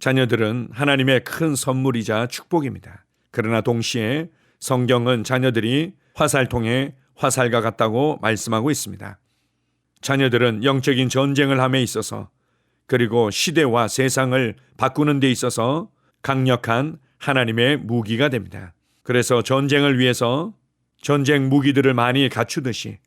자녀들은 하나님의 큰 선물이자 축복입니다. 그러나 동시에 성경은 자녀들이 화살통에 화살과 같다고 말씀하고 있습니다. 자녀들은 영적인 전쟁을 함에 있어서, 그리고 시대와 세상을 바꾸는 데 있어서 강력한 하나님의 무기가 됩니다. 그래서 전쟁을 위해서 전쟁 무기들을 많이 갖추듯이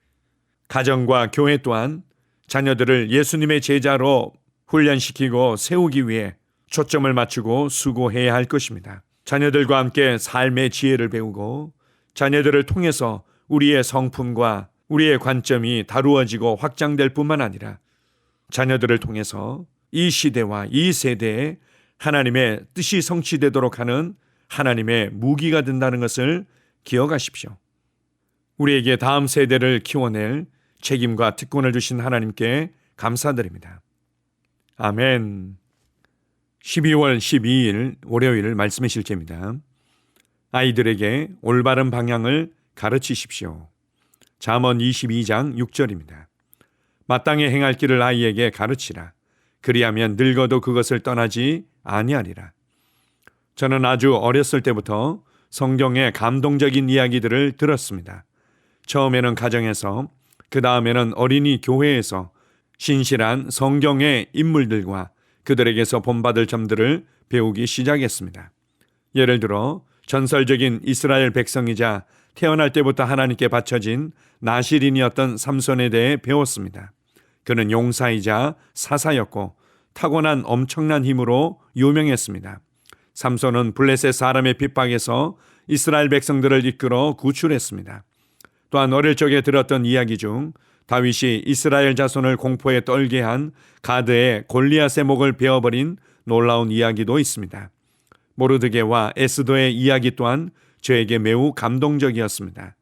가정과 교회 또한 자녀들을 예수님의 제자로 훈련시키고 세우기 위해 초점을 맞추고 수고해야 할 것입니다. 자녀들과 함께 삶의 지혜를 배우고 자녀들을 통해서 우리의 성품과 우리의 관점이 다루어지고 확장될 뿐만 아니라 자녀들을 통해서 이 시대와 이 세대에 하나님의 뜻이 성취되도록 하는 하나님의 무기가 된다는 것을 기억하십시오. 우리에게 다음 세대를 키워낼 책임과 특권을 주신 하나님께 감사드립니다. 아멘. 12월 12일 월요일 말씀의 실제입니다. 아이들에게 올바른 방향을 가르치십시오. 잠언 22장 6절입니다. 마땅히 행할 길을 아이에게 가르치라. 그리하면 늙어도 그것을 떠나지 아니하리라. 저는 아주 어렸을 때부터 성경의 감동적인 이야기들을 들었습니다. 처음에는 가정에서, 그 다음에는 어린이 교회에서 신실한 성경의 인물들과 그들에게서 본받을 점들을 배우기 시작했습니다. 예를 들어 전설적인 이스라엘 백성이자 태어날 때부터 하나님께 바쳐진 나실인이었던 삼손에 대해 배웠습니다. 그는 용사이자 사사였고 타고난 엄청난 힘으로 유명했습니다. 삼손은 블레셋 사람의 핍박에서 이스라엘 백성들을 이끌어 구출했습니다. 또한 어릴 적에 들었던 이야기 중 다윗이 이스라엘 자손을 공포에 떨게 한 가드의 골리앗의 목을 베어버린 놀라운 이야기도 있습니다. 모르드게와 에스더의 이야기 또한 저에게 매우 감동적이었습니다.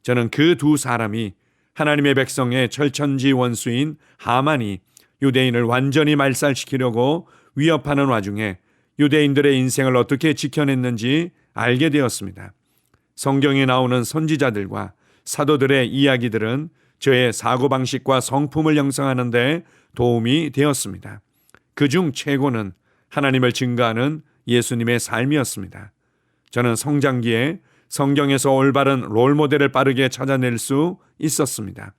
저는 그 두 사람이 하나님의 백성의 철천지 원수인 하만이 유대인을 완전히 말살시키려고 위협하는 와중에 유대인들의 인생을 어떻게 지켜냈는지 알게 되었습니다. 성경에 나오는 선지자들과 사도들의 이야기들은 저의 사고방식과 성품을 형성하는 데 도움이 되었습니다. 그중 최고는 하나님을 증거하는 예수님의 삶이었습니다. 저는 성장기에 성경에서 올바른 롤모델을 빠르게 찾아낼 수 있었습니다.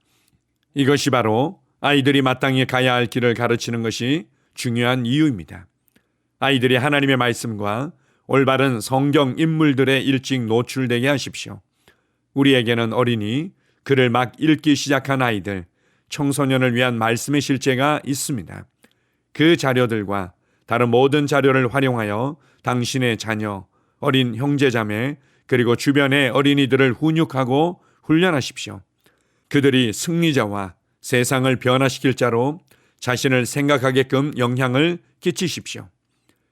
이것이 바로 아이들이 마땅히 가야 할 길을 가르치는 것이 중요한 이유입니다. 아이들이 하나님의 말씀과 올바른 성경 인물들에 일찍 노출되게 하십시오. 우리에게는 어린이, 글을 막 읽기 시작한 아이들, 청소년을 위한 말씀의 실제가 있습니다. 그 자료들과 다른 모든 자료를 활용하여 당신의 자녀, 어린 형제자매, 그리고 주변의 어린이들을 훈육하고 훈련하십시오. 그들이 승리자와 세상을 변화시킬 자로 자신을 생각하게끔 영향을 끼치십시오.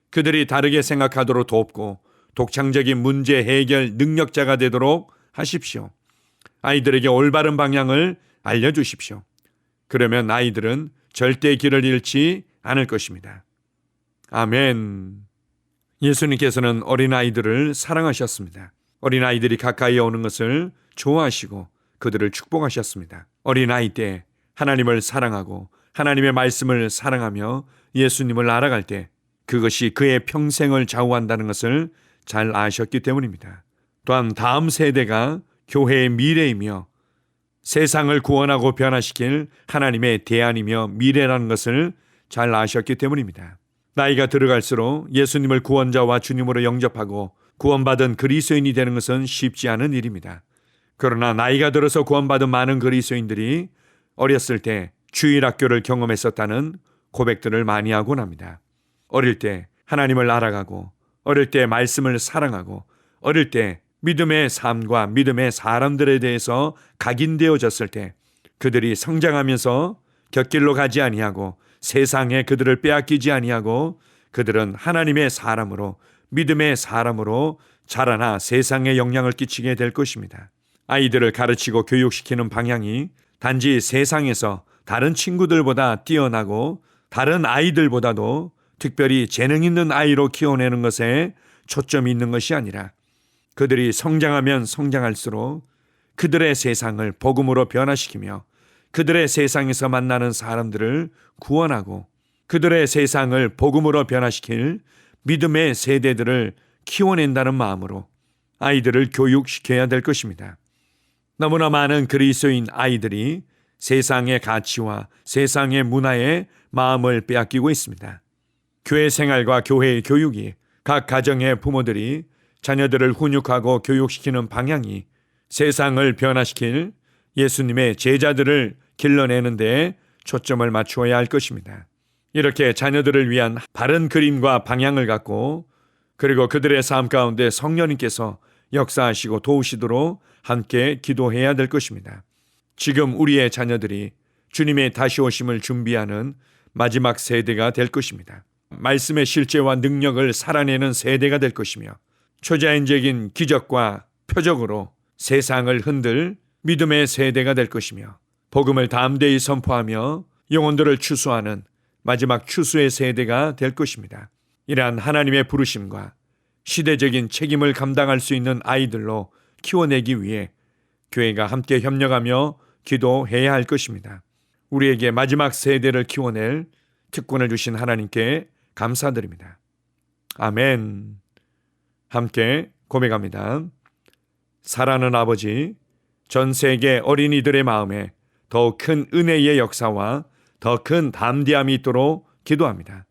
그들이 다르게 생각하도록 돕고 독창적인 문제 해결 능력자가 되도록 하십시오. 아이들에게 올바른 방향을 알려주십시오. 그러면 아이들은 절대 길을 잃지 않을 것입니다. 아멘. 예수님께서는 어린아이들을 사랑하셨습니다. 어린아이들이 가까이 오는 것을 좋아하시고 그들을 축복하셨습니다. 어린아이 때 하나님을 사랑하고 하나님의 말씀을 사랑하며 예수님을 알아갈 때 그것이 그의 평생을 좌우한다는 것을 잘 아셨기 때문입니다. 또한 다음 세대가 교회의 미래이며 세상을 구원하고 변화시킬 하나님의 대안이며 미래라는 것을 잘 아셨기 때문입니다. 나이가 들어갈수록 예수님을 구원자와 주님으로 영접하고 구원받은 그리스도인이 되는 것은 쉽지 않은 일입니다. 그러나 나이가 들어서 구원받은 많은 그리스도인들이 어렸을 때 주일학교를 경험했었다는 고백들을 많이 하곤 합니다. 어릴 때 하나님을 알아가고 어릴 때 말씀을 사랑하고 어릴 때 믿음의 삶과 믿음의 사람들에 대해서 각인되어졌을 때 그들이 성장하면서 곁길로 가지 아니하고 세상에 그들을 빼앗기지 아니하고 그들은 하나님의 사람으로 믿음의 사람으로 자라나 세상에 영향을 끼치게 될 것입니다. 아이들을 가르치고 교육시키는 방향이 단지 세상에서 다른 친구들보다 뛰어나고 다른 아이들보다도 특별히 재능 있는 아이로 키워내는 것에 초점이 있는 것이 아니라 그들이 성장하면 성장할수록 그들의 세상을 복음으로 변화시키며 그들의 세상에서 만나는 사람들을 구원하고 그들의 세상을 복음으로 변화시킬 믿음의 세대들을 키워낸다는 마음으로 아이들을 교육시켜야 될 것입니다. 너무나 많은 그리스도인 아이들이 세상의 가치와 세상의 문화에 마음을 빼앗기고 있습니다. 교회 생활과 교회의 교육이, 각 가정의 부모들이 자녀들을 훈육하고 교육시키는 방향이 세상을 변화시킬 예수님의 제자들을 길러내는 데에 초점을 맞추어야 할 것입니다. 이렇게 자녀들을 위한 바른 그림과 방향을 갖고, 그리고 그들의 삶 가운데 성령님께서 역사하시고 도우시도록 함께 기도해야 될 것입니다. 지금 우리의 자녀들이 주님의 다시 오심을 준비하는 마지막 세대가 될 것입니다. 말씀의 실제와 능력을 살아내는 세대가 될 것이며, 초자연적인 기적과 표적으로 세상을 흔들 믿음의 세대가 될 것이며, 복음을 담대히 선포하며 영혼들을 추수하는 마지막 추수의 세대가 될 것입니다. 이러한 하나님의 부르심과 시대적인 책임을 감당할 수 있는 아이들로 키워내기 위해 교회가 함께 협력하며 기도해야 할 것입니다. 우리에게 마지막 세대를 키워낼 특권을 주신 하나님께 감사드립니다. 아멘. 함께 고백합니다. 사랑하는 아버지, 전 세계 어린이들의 마음에 더 큰 은혜의 역사와 더 큰 담대함이 있도록 기도합니다.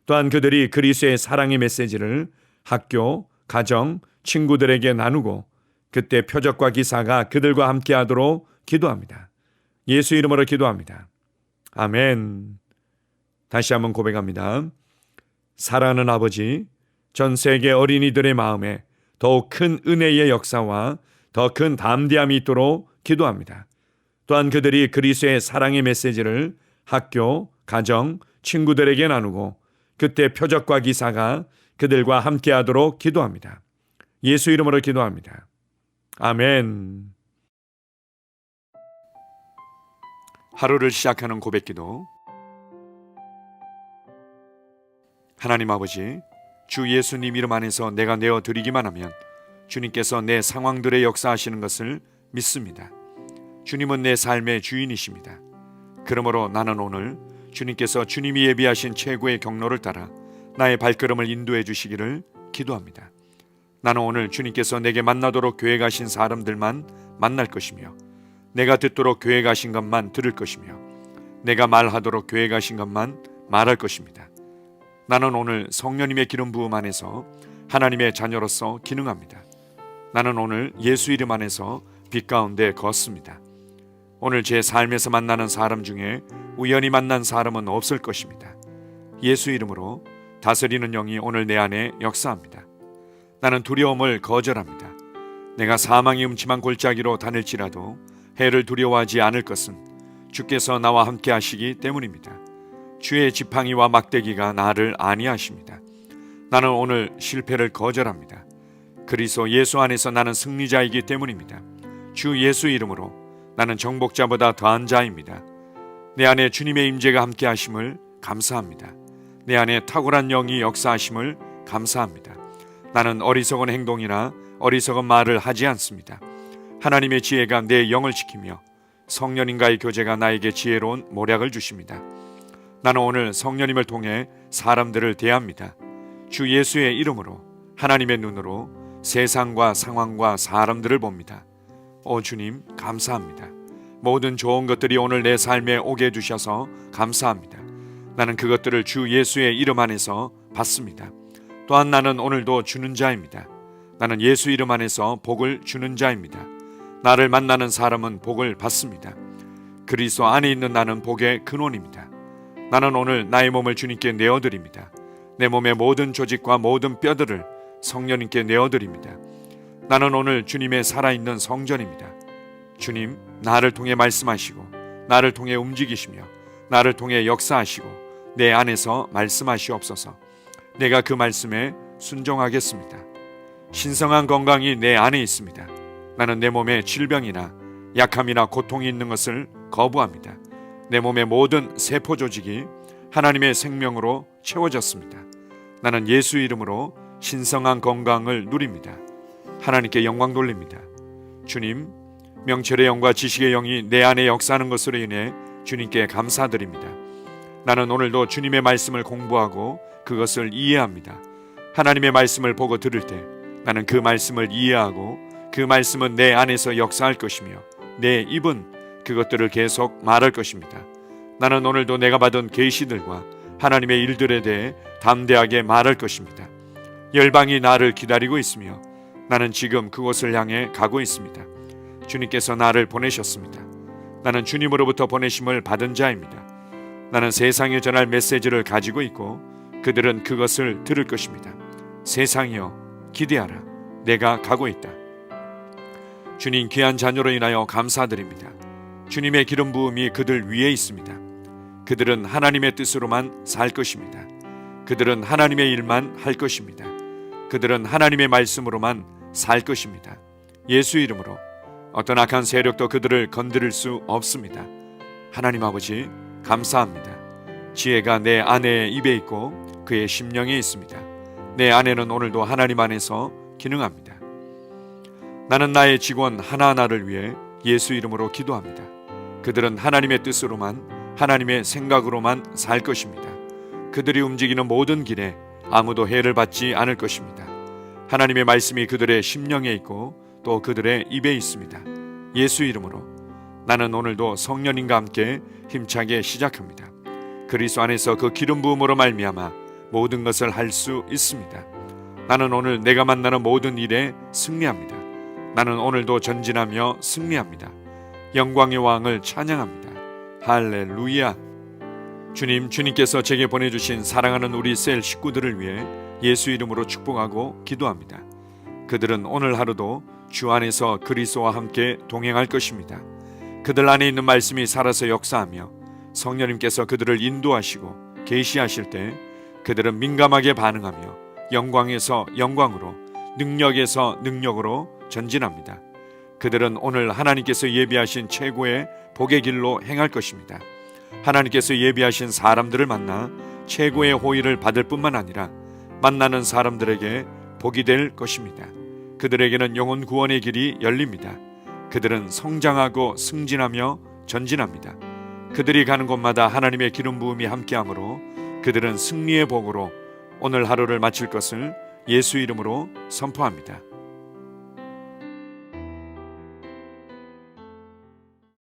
또한 그들이 그리스도의 사랑의 메시지를 학교, 가정, 친구들에게 나누고 그때 표적과 기사가 그들과 함께하도록 기도합니다. 예수 이름으로 기도합니다. 아멘. 다시 한번 고백합니다. 사랑하는 아버지, 전 세계 어린이들의 마음에 더욱 큰 은혜의 역사와 더 큰 담대함이 있도록 기도합니다. 또한 그들이 그리스도의 사랑의 메시지를 학교, 가정, 친구들에게 나누고 그때 표적과 기사가 그들과 함께하도록 기도합니다. 예수 이름으로 기도합니다. 아멘. 하루를 시작하는 고백기도. 하나님 아버지, 주 예수님 이름 안에서 내가 내어드리기만 하면 주님께서 내 상황들의 역사하시는 것을 믿습니다. 주님은 내 삶의 주인이십니다. 그러므로 나는 오늘 주님께서 주님이 예비하신 최고의 경로를 따라 나의 발걸음을 인도해 주시기를 기도합니다. 나는 오늘 주님께서 내게 만나도록 교회 가신 사람들만 만날 것이며, 내가 듣도록 교회 가신 것만 들을 것이며, 내가 말하도록 교회 가신 것만 말할 것입니다. 나는 오늘 성령님의 기름 부음 안에서 하나님의 자녀로서 기능합니다. 나는 오늘 예수 이름 안에서 빛 가운데 걷습니다. 오늘 제 삶에서 만나는 사람 중에 우연히 만난 사람은 없을 것입니다. 예수 이름으로 다스리는 영이 오늘 내 안에 역사합니다. 나는 두려움을 거절합니다. 내가 사망의 음침한 골짜기로 다닐지라도 해를 두려워하지 않을 것은 주께서 나와 함께 하시기 때문입니다. 주의 지팡이와 막대기가 나를 안위하십니다. 나는 오늘 실패를 거절합니다. 그리스도 예수 안에서 나는 승리자이기 때문입니다. 주 예수 이름으로 나는 정복자보다 더한 자입니다. 내 안에 주님의 임재가 함께 하심을 감사합니다. 내 안에 탁월한 영이 역사하심을 감사합니다. 나는 어리석은 행동이나 어리석은 말을 하지 않습니다. 하나님의 지혜가 내 영을 지키며 성령님과의 교제가 나에게 지혜로운 모략을 주십니다. 나는 오늘 성령님을 통해 사람들을 대합니다. 주 예수의 이름으로 하나님의 눈으로 세상과 상황과 사람들을 봅니다. 오 주님, 감사합니다. 모든 좋은 것들이 오늘 내 삶에 오게 해주셔서 감사합니다. 나는 그것들을 주 예수의 이름 안에서 받습니다. 또한 나는 오늘도 주는 자입니다. 나는 예수 이름 안에서 복을 주는 자입니다. 나를 만나는 사람은 복을 받습니다. 그리스도 안에 있는 나는 복의 근원입니다. 나는 오늘 나의 몸을 주님께 내어드립니다. 내 몸의 모든 조직과 모든 뼈들을 성령님께 내어드립니다. 나는 오늘 주님의 살아있는 성전입니다. 주님, 나를 통해 말씀하시고 나를 통해 움직이시며 나를 통해 역사하시고 내 안에서 말씀하시옵소서. 내가 그 말씀에 순종하겠습니다. 신성한 건강이 내 안에 있습니다. 나는 내 몸에 질병이나 약함이나 고통이 있는 것을 거부합니다. 내 몸의 모든 세포 조직이 하나님의 생명으로 채워졌습니다. 나는 예수 이름으로 신성한 건강을 누립니다. 하나님께 영광 돌립니다. 주님, 명철의 영과 지식의 영이 내 안에 역사하는 것으로 인해 주님께 감사드립니다. 나는 오늘도 주님의 말씀을 공부하고 그것을 이해합니다. 하나님의 말씀을 보고 들을 때 나는 그 말씀을 이해하고 그 말씀은 내 안에서 역사할 것이며 내 입은 그것들을 계속 말할 것입니다. 나는 오늘도 내가 받은 계시들과 하나님의 일들에 대해 담대하게 말할 것입니다. 열방이 나를 기다리고 있으며 나는 지금 그곳을 향해 가고 있습니다. 주님께서 나를 보내셨습니다. 나는 주님으로부터 보내심을 받은 자입니다. 나는 세상에 전할 메시지를 가지고 있고 그들은 그것을 들을 것입니다. 세상이여 기대하라. 내가 가고 있다. 주님 귀한 자녀로 인하여 감사드립니다. 주님의 기름 부음이 그들 위에 있습니다. 그들은 하나님의 뜻으로만 살 것입니다. 그들은 하나님의 일만 할 것입니다. 그들은 하나님의 말씀으로만 살 것입니다. 예수 이름으로 어떤 악한 세력도 그들을 건드릴 수 없습니다. 하나님 아버지 감사합니다. 지혜가 내 아내의 입에 있고 그의 심령에 있습니다. 내 아내는 오늘도 하나님 안에서 기능합니다. 나는 나의 직원 하나하나를 위해 예수 이름으로 기도합니다. 그들은 하나님의 뜻으로만 하나님의 생각으로만 살 것입니다. 그들이 움직이는 모든 길에 아무도 해를 받지 않을 것입니다. 하나님의 말씀이 그들의 심령에 있고 또 그들의 입에 있습니다. 예수 이름으로 나는 오늘도 성령님과 함께 힘차게 시작합니다. 그리스도 안에서 그 기름 부음으로 말미암아 모든 것을 할 수 있습니다. 나는 오늘 내가 만나는 모든 일에 승리합니다. 나는 오늘도 전진하며 승리합니다. 영광의 왕을 찬양합니다. 할렐루야. 주님께서 제게 보내주신 사랑하는 우리 셀 식구들을 위해 예수 이름으로 축복하고 기도합니다. 그들은 오늘 하루도 주 안에서 그리스도와 함께 동행할 것입니다. 그들 안에 있는 말씀이 살아서 역사하며 성령님께서 그들을 인도하시고 계시하실 때 그들은 민감하게 반응하며 영광에서 영광으로 능력에서 능력으로 전진합니다. 그들은 오늘 하나님께서 예비하신 최고의 복의 길로 행할 것입니다. 하나님께서 예비하신 사람들을 만나 최고의 호의를 받을 뿐만 아니라 만나는 사람들에게 복이 될 것입니다. 그들에게는 영혼 구원의 길이 열립니다. 그들은 성장하고 승진하며 전진합니다. 그들이 가는 곳마다 하나님의 기름 부음이 함께하므로 그들은 승리의 복으로 오늘 하루를 마칠 것을 예수 이름으로 선포합니다.